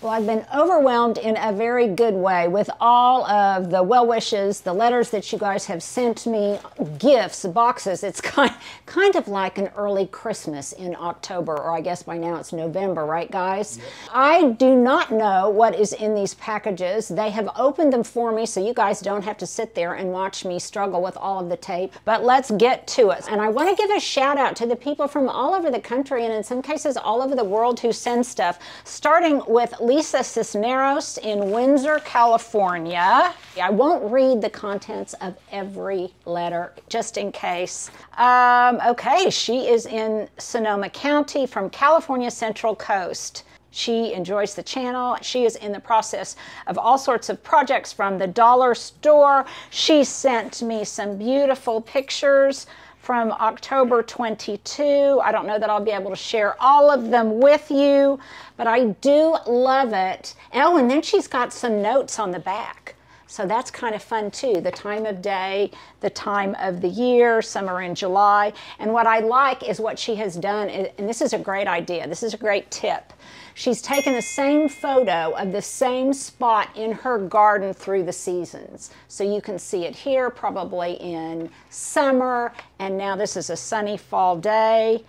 Well, I've been overwhelmed in a very good way with all of the well wishes, the letters that you guys have sent me, gifts, boxes. It's kind of like an early Christmas in October, or I guess by now it's November, right, guys? Yep. I do not know what is in these packages. They have opened them for me, so you guys don't have to sit there and watch me struggle with all of the tape. But let's get to it. And I want to give a shout out to the people from all over the country, and in some cases all over the world, who send stuff, starting with Lisa Cisneros in Windsor, California. I won't read the contents of every letter, just in case. Okay, she is in Sonoma County from California Central Coast. She enjoys the channel. She is in the process of all sorts of projects from the dollar store. She sent me some beautiful pictures from October 22. I don't know that I'll be able to share all of them with you, but I do love it. Oh, and then she's got some notes on the back. So that's kind of fun too. The time of day, the time of the year, some are in July. And what I like is what she has done, and this is a great idea. This is a great tip. She's taken the same photo of the same spot in her garden through the seasons. So you can see it here, probably in summer, and now this is a sunny fall day.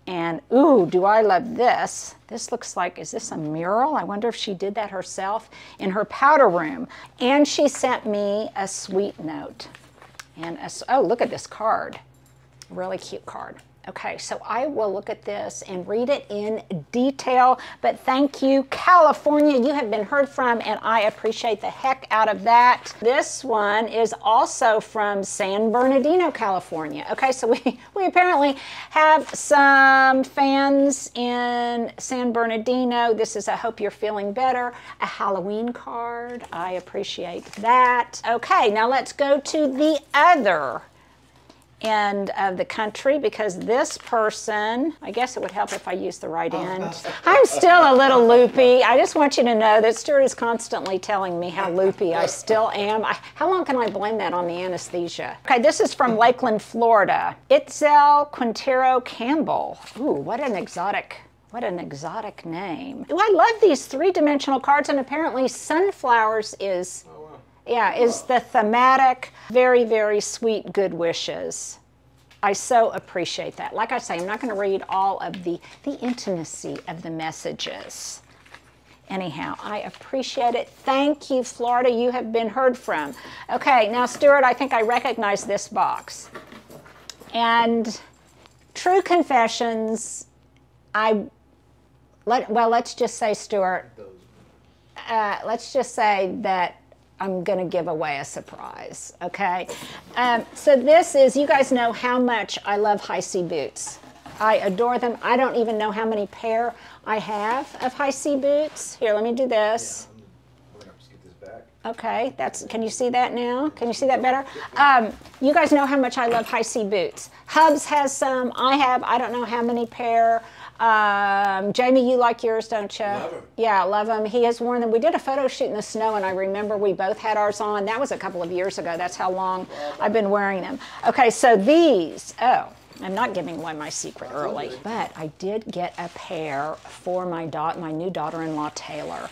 And ooh, do I love this. This looks like, is this a mural? I wonder if she did that herself in her powder room. And she sent me a sweet note. And oh, look at this card. Really cute card. Okay, so I will look at this and read it in detail, but thank you, California. You have been heard from, and I appreciate the heck out of that. This one is also from San Bernardino, California. Okay, so we apparently have some fans in San Bernardino. This is, I hope you're feeling better, a Halloween card. I appreciate that. Okay, now let's go to the other end of the country, because this person, I guess it would help if I use the right end. I'm still a little loopy. I just want you to know that Stuart is constantly telling me how loopy I still am. How long can I blame that on the anesthesia? Okay, this is from Lakeland, Florida. Itzel Quintero Campbell. Ooh, what an exotic name. Ooh, I love these three-dimensional cards, and apparently sunflowers is, yeah, is the thematic. Very, very sweet good wishes. I so appreciate that. Like I say, I'm not going to read all of the intimacy of the messages. Anyhow, I appreciate it. Thank you, Florida. You have been heard from. Okay, now, Stuart, I think I recognize this box. And true confessions, let's just say, Stuart, let's just say that I'm going to give away a surprise, okay? So this is, you guys know how much I love high-C boots. I adore them. I don't even know how many pair I have of high-C boots. Here, let me do this. Yeah, I'm get this back. Okay, can you see that now? Can you see that better? You guys know how much I love high-C boots. Hubs has some, I don't know how many pair. Jamie, you like yours, don't you? Love them. Yeah, love them. He has worn them. We did a photo shoot in the snow, and I remember we both had ours on. That was a couple of years ago. That's how long I've been wearing them. Okay, so these, oh, I'm not giving away my secret early, but I did get a pair for my new daughter-in-law, Taylor.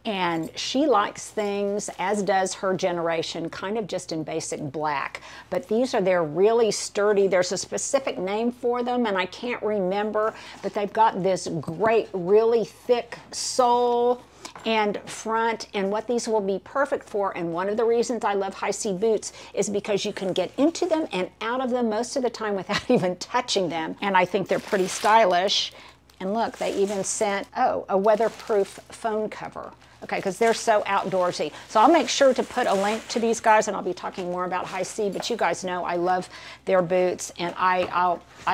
And she likes things, as does her generation, kind of just in basic black. But they're really sturdy. There's a specific name for them, and I can't remember, but they've got this great, really thick sole and front, and what these will be perfect for, and one of the reasons I love high-C boots is because you can get into them and out of them most of the time without even touching them, and I think they're pretty stylish. And look, they even sent, oh, a weatherproof phone cover. Okay, because they're so outdoorsy. So I'll make sure to put a link to these guys, and I'll be talking more about high-C, but you guys know I love their boots, and I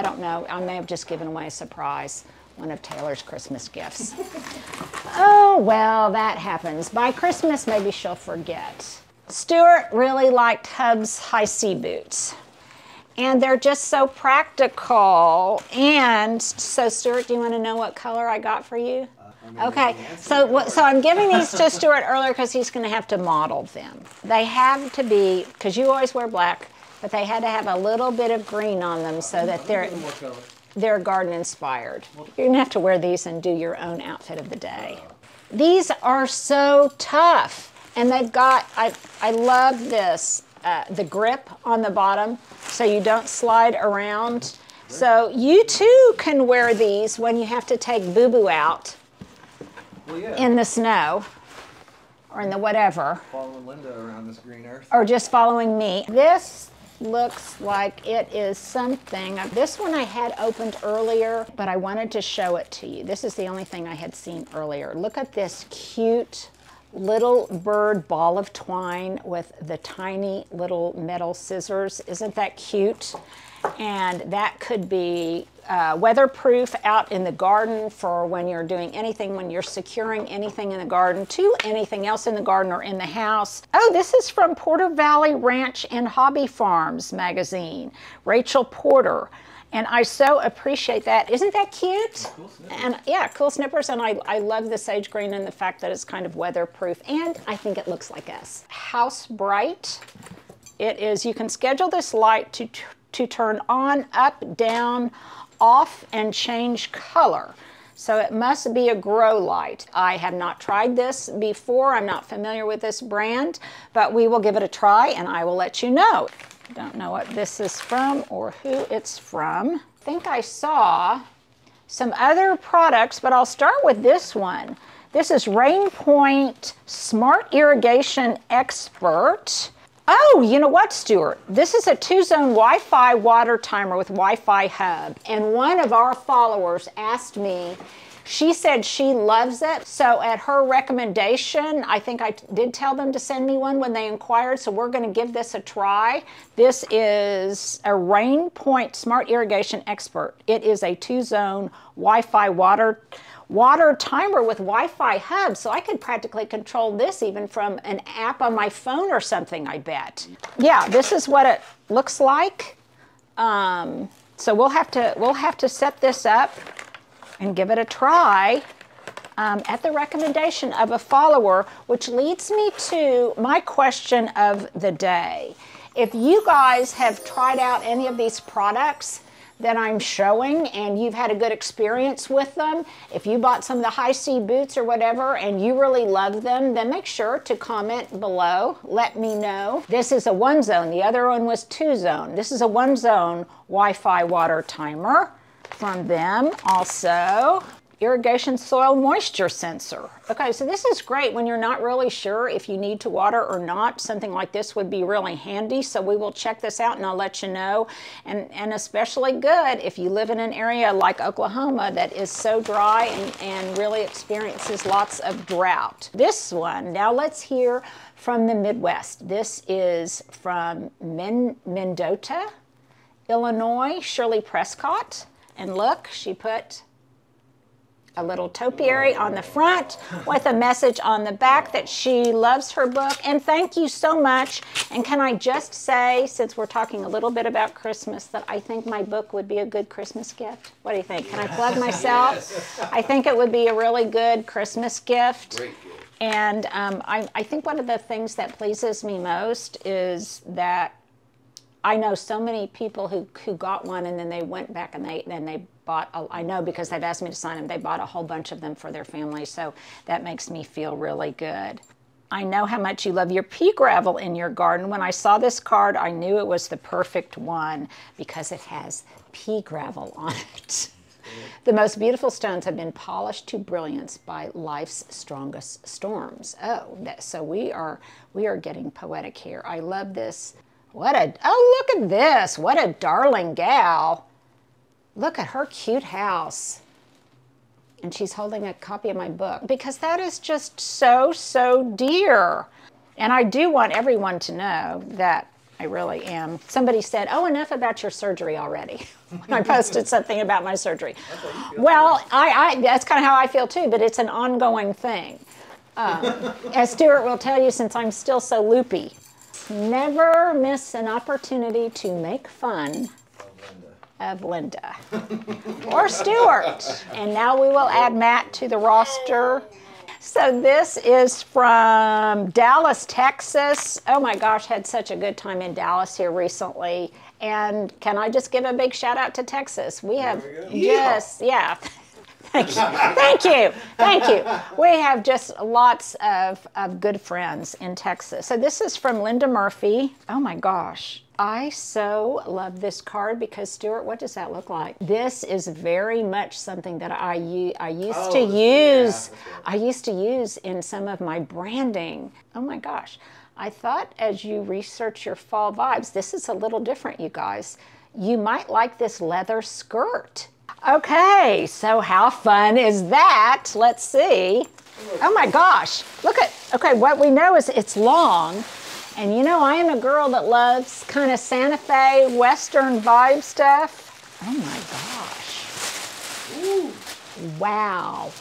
don't know, I may have just given away a surprise, one of Taylor's Christmas gifts. Oh, well, that happens. By Christmas, maybe she'll forget. Stuart really liked Hub's high-C boots. And they're just so practical. And so, Stuart, do you want to know what color I got for you? Okay, so I'm giving these to Stuart earlier because he's going to have to model them. They have to be, because you always wear black, but they had to have a little bit of green on them so that they're garden inspired. You're going to have to wear these and do your own outfit of the day. These are so tough. And they've got, I love this, the grip on the bottom so you don't slide around. So you too can wear these when you have to take boo-boo out in the snow or in the whatever. Following Linda around this green earth. Or just following me. This looks like it is something. This one I had opened earlier, but I wanted to show it to you. This is the only thing I had seen earlier. Look at this cute little bird ball of twine with the tiny little metal scissors. Isn't that cute? And that could be weatherproof out in the garden for when you're doing anything, when you're securing anything in the garden to anything else in the garden or in the house. Oh, this is from Porter Valley Ranch and Hobby Farms magazine, Rachel Porter. And I so appreciate that. Isn't that cute? Cool snippers. And yeah, cool snippers. And I love the sage green and the fact that it's kind of weatherproof. And I think it looks like us. House Bright. It is, you can schedule this light to turn on, up, down, off, and change color. So it must be a grow light. I have not tried this before. I'm not familiar with this brand, but we will give it a try and I will let you know. Don't know what this is from or who it's from. I think I saw some other products, but I'll start with this one. This is Rain Point Smart Irrigation Expert. Oh, you know what, Stuart? This is a 2-zone Wi-Fi water timer with Wi-Fi hub. And one of our followers asked me, she said she loves it. So at her recommendation, I think I did tell them to send me one when they inquired. So we're going to give this a try. This is a Rain Point Smart Irrigation Expert. It is a 2-zone Wi-Fi water timer with Wi-Fi hub, so I could practically control this even from an app on my phone or something, I bet. Yeah, this is what it looks like. So we'll have to set this up and give it a try at the recommendation of a follower, which leads me to my question of the day. If you guys have tried out any of these products that I'm showing and you've had a good experience with them, if you bought some of the high C boots or whatever and you really love them, then make sure to comment below. Let me know. This is a 1-zone. The other one was 2-zone. This is a 1-zone Wi-Fi water timer from them. Also, irrigation soil moisture sensor. Okay, so this is great when you're not really sure if you need to water or not. Something like this would be really handy, so we will check this out and I'll let you know. And especially good if you live in an area like Oklahoma that is so dry and really experiences lots of drought. This one, now let's hear from the Midwest. This is from Mendota, Illinois, Shirley Prescott. And look, she put a little topiary on the front with a message on the back that she loves her book. And thank you so much. And can I just say, since we're talking a little bit about Christmas, that I think my book would be a good Christmas gift. What do you think? Can I plug myself? Yes. I think it would be a really good Christmas gift. Great gift. And I think one of the things that pleases me most is that I know so many people who got one and then they went back and they bought, I know because they've asked me to sign them, they bought a whole bunch of them for their family, so that makes me feel really good. I know how much you love your pea gravel in your garden. When I saw this card, I knew it was the perfect one because it has pea gravel on it. The most beautiful stones have been polished to brilliance by life's strongest storms. Oh, so we are getting poetic here. I love this. Oh, look at this. What a darling gal. Look at her cute house. And she's holding a copy of my book because that is just so, so dear. And I do want everyone to know that I really am. Somebody said, oh, enough about your surgery already. When I posted something about my surgery. Well, that's kind of how I feel too, but it's an ongoing thing. As Stuart will tell you, since I'm still so loopy. Never miss an opportunity to make fun of Linda or Stuart. And now we will add Matt to the roster. So this is from Dallas, Texas. Oh my gosh, had such a good time in Dallas here recently. And can I just give a big shout out to Texas? We have just, yeah. Thank you. Thank you. Thank you. We have just lots of good friends in Texas. So this is from Linda Murphy. Oh my gosh. I so love this card because, Stuart, what does that look like? This is very much something that I used to use in some of my branding. Oh my gosh. I thought as you research your fall vibes, this is a little different, you guys. You might like this leather skirt. Okay, so how fun is that? Let's see. Oh my gosh, look at, okay, what we know is it's long. And you know, I am a girl that loves kind of Santa Fe Western vibe stuff. Oh my gosh. Ooh. Wow.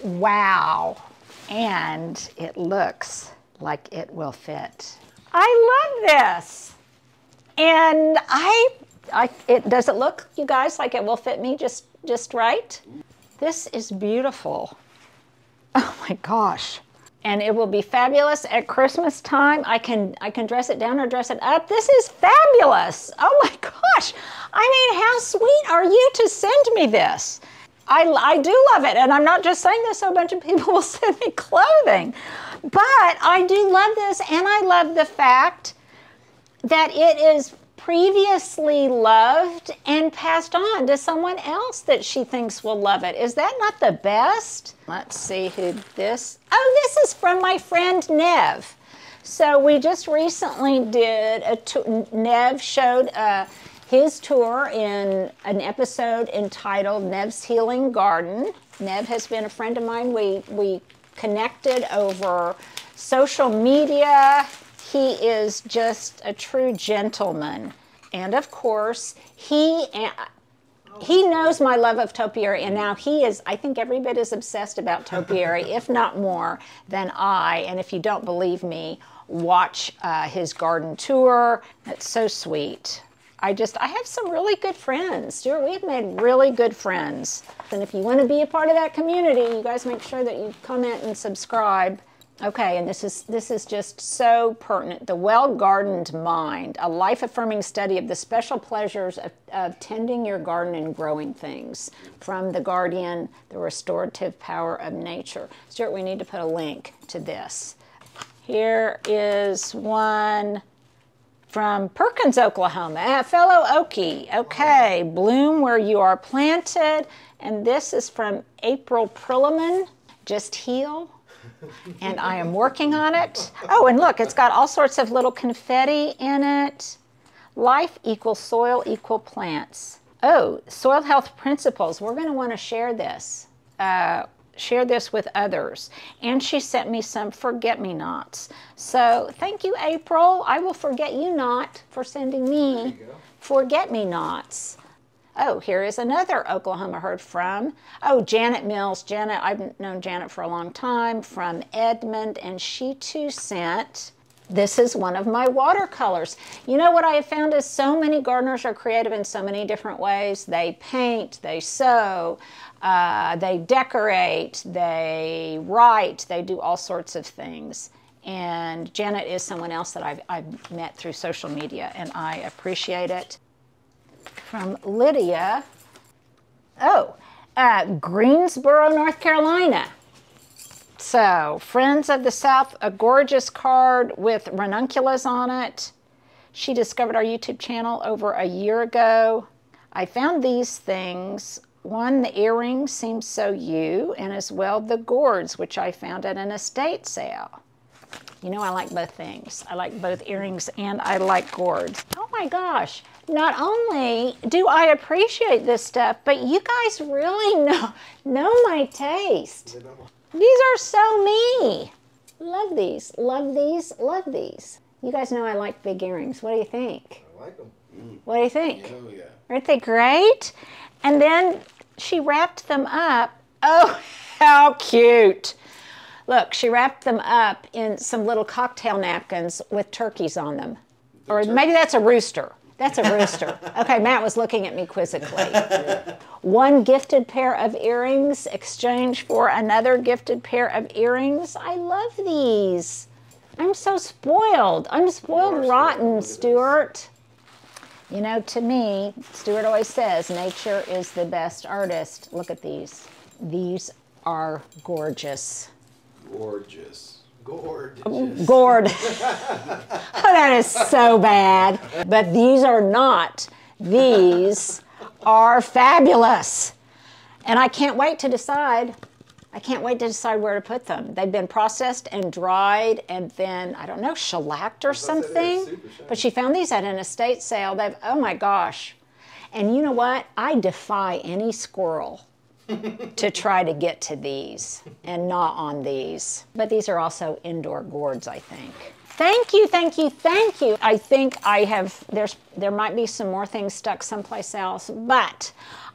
Wow. And it looks like it will fit. I love this. And does it look, you guys, like it will fit me just right? This is beautiful. Oh my gosh. And it will be fabulous at Christmas time. I can dress it down or dress it up. This is fabulous. Oh my gosh. I mean, how sweet are you to send me this? I do love it. And I'm not just saying this so a bunch of people will send me clothing. But I do love this, and I love the fact that it is previously loved and passed on to someone else that she thinks will love it. Is that not the best? Let's see who this, oh, this is from my friend Nev. So we just recently did Nev showed his tour in an episode entitled Nev's Healing Garden. Nev has been a friend of mine. We connected over social media. He is just a true gentleman. And of course, he knows my love of topiary, and now he is, I think, every bit as obsessed about topiary, if not more, than I. And if you don't believe me, watch his garden tour. That's so sweet. I have some really good friends. Stuart, we've made really good friends. And if you want to be a part of that community, you guys make sure that you comment and subscribe. Okay, and this is just so pertinent. The Well-Gardened Mind, a life-affirming study of the special pleasures of tending your garden and growing things. From The Guardian, The Restorative Power of Nature. Stuart, we need to put a link to this. Here is one from Perkins, Oklahoma, a fellow Okie. Okay, bloom where you are planted. And this is from April Prilliman, Just Heal. And I am working on it. Oh, and look, it's got all sorts of little confetti in it. Life equals soil equal plants. Oh, soil health principles. We're going to want to share this. Share this with others. And she sent me some forget-me-nots. So thank you, April. I will forget you not for sending me forget-me-nots. Oh, here is another Oklahoma heard from. Oh, Janet Mills. Janet, I've known Janet for a long time, from Edmond, and she too sent, this is one of my watercolors. You know what I have found is so many gardeners are creative in so many different ways. They paint, they sew, they decorate, they write, they do all sorts of things. And Janet is someone else that I've met through social media, and I appreciate it. From Lydia, Greensboro, North Carolina. So, Friends of the South, a gorgeous card with ranunculus on it. She discovered our YouTube channel over a year ago. I found these things. One, the earrings seem so you, and as well the gourds, which I found at an estate sale. You know I like both things. I like both earrings and I like gourds. Oh my gosh. Not only do I appreciate this stuff, but you guys really know my taste. These are so me. Love these, love these, love these. You guys know I like big earrings. What do you think? I like them. What do you think? Oh, yeah. Aren't they great? And then she wrapped them up. Oh, how cute. Look, she wrapped them up in some little cocktail napkins with turkeys on them. Or maybe that's a rooster. That's a rooster. Okay, Matt was looking at me quizzically. One gifted pair of earrings exchanged for another gifted pair of earrings. I love these. I'm so spoiled. I'm spoiled rotten, Stuart. You know, to me, Stuart always says, nature is the best artist. Look at these. These are gorgeous. Gorgeous. Gorgeous. Gourd. That is so bad. But these are not. These are fabulous. And I can't wait to decide. I can't wait to decide where to put them. They've been processed and dried and then, I don't know, shellacked or something. But she found these at an estate sale. They've, oh my gosh. And you know what? I defy any squirrel to try to get to these and not on these. But these are also indoor gourds, I think. Thank you, thank you, thank you. I think I have, there might be some more things stuck someplace else, but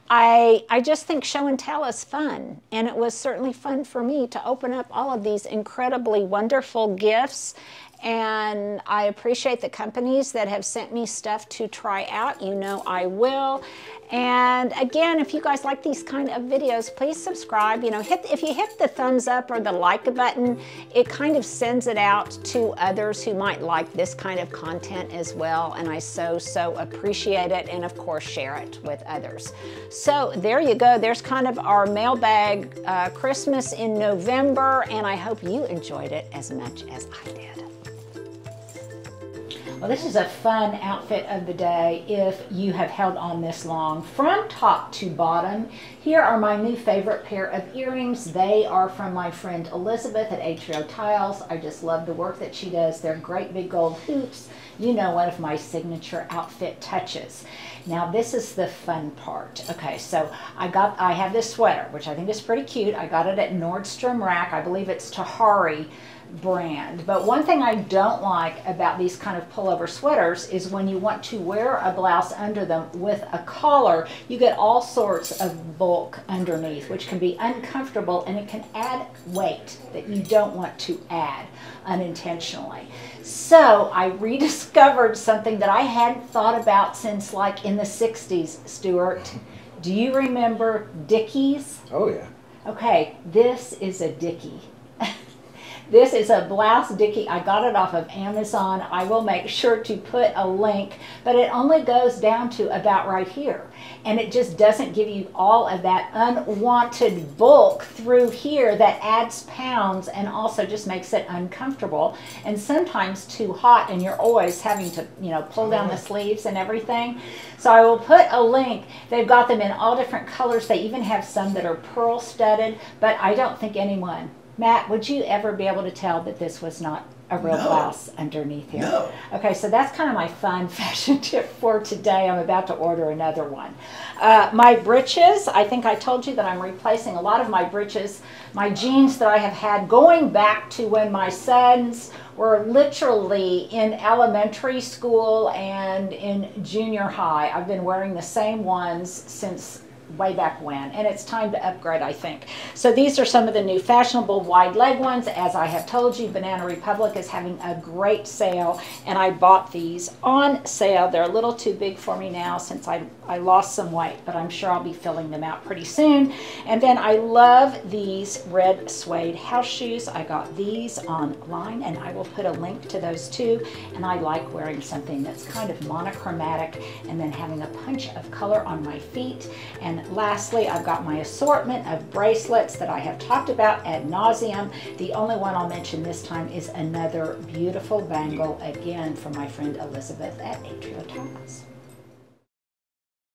I just think show and tell is fun, and it was certainly fun for me to open up all of these incredibly wonderful gifts, and I appreciate the companies that have sent me stuff to try out. You know I will. And again, if you guys like these kind of videos, please subscribe. You know, if you hit the thumbs up or the like button, it kind of sends it out to others who might like this kind of content as well. And I so appreciate it. And of course, share it with others. So there you go. There's kind of our mailbag Christmas in November. And I hope you enjoyed it as much as I did. Well, this is a fun outfit of the day if you have held on this long. From top to bottom, here are my new favorite pair of earrings. They are from my friend Elizabeth at Atrio Tiles. I just love the work that she does. They're great big gold hoops. You know, one of my signature outfit touches. Now this is the fun part. Okay, so I have this sweater, which I think is pretty cute. I got it at Nordstrom Rack. I believe it's Tahari brand. But one thing I don't like about these kind of pullover sweaters is when you want to wear a blouse under them with a collar, you get all sorts of bulk underneath, which can be uncomfortable, and it can add weight that you don't want to add unintentionally. So I rediscovered something that I hadn't thought about since like in the 60s, Stuart. Do you remember Dickies? Oh yeah. Okay, this is a Dickie. This is a blouse Dickie. I got it off of Amazon. I will make sure to put a link, but it only goes down to about right here. And it just doesn't give you all of that unwanted bulk through here that adds pounds and also just makes it uncomfortable and sometimes too hot, and you're always having to, you know, pull down the sleeves and everything. So I will put a link. They've got them in all different colors. They even have some that are pearl studded, but I don't think anyone, Matt, would you ever be able to tell that this was not a real blouse underneath here? No. Okay, so that's kind of my fun fashion tip for today. I'm about to order another one. My breeches, I think I told you that I'm replacing a lot of my breeches, my jeans that I have had going back to when my sons were literally in elementary school and in junior high. I've been wearing the same ones since way back when, and it's time to upgrade, I think. So these are some of the new fashionable wide leg ones. As I have told you, Banana Republic is having a great sale, and I bought these on sale. They're a little too big for me now since I lost some weight, but I'm sure I'll be filling them out pretty soon. And then I love these red suede house shoes. I got these online, and I will put a link to those too. And I like wearing something that's kind of monochromatic and then having a punch of color on my feet. And lastly, I've got my assortment of bracelets that I have talked about ad nauseum. The only one I'll mention this time is another beautiful bangle, again from my friend Elizabeth at Atrio Tiles.